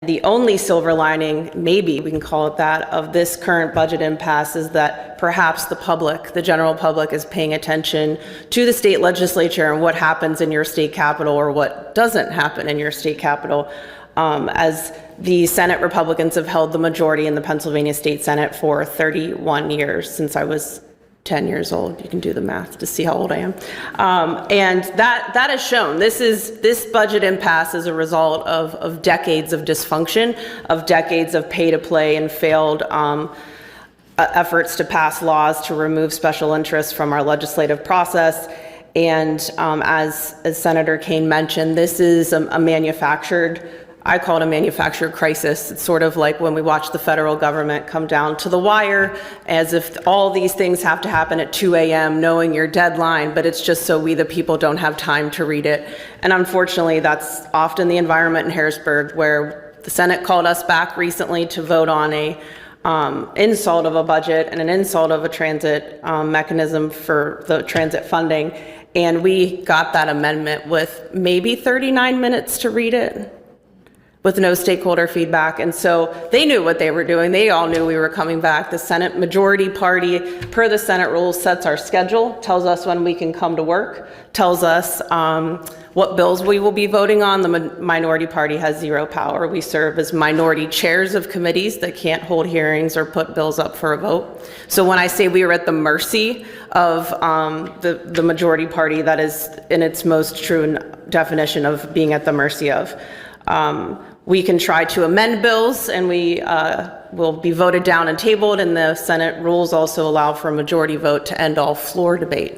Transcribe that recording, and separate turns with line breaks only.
the only silver lining, maybe we can call it that, of this current budget impasse is that perhaps the public, the general public, is paying attention to the state legislature and what happens in your state capital or what doesn't happen in your state capital. As the Senate Republicans have held the majority in the Pennsylvania State Senate for 31 years, since I was 10 years old. You can do the math to see how old I am. And that has shown, this budget impasse is a result of decades of dysfunction, of decades of pay-to-play and failed efforts to pass laws to remove special interests from our legislative process. And as Senator Kaine mentioned, this is a manufactured, I call it a manufactured crisis. It's sort of like when we watch the federal government come down to the wire, as if all these things have to happen at 2 a.m., knowing your deadline, but it's just so we, the people, don't have time to read it. And unfortunately, that's often the environment in Harrisburg, where the Senate called us back recently to vote on a insult of a budget and an insult of a transit mechanism for the transit funding. And we got that amendment with maybe 39 minutes to read it, with no stakeholder feedback. And so they knew what they were doing. They all knew we were coming back. The Senate majority party, per the Senate rules, sets our schedule, tells us when we can come to work, tells us what bills we will be voting on. The minority party has zero power. We serve as minority chairs of committees that can't hold hearings or put bills up for a vote. So when I say we are at the mercy of the majority party, that is in its most true definition of being at the mercy of. We can try to amend bills, and we will be voted down and tabled, and the Senate rules also allow for a majority vote to end all floor debate.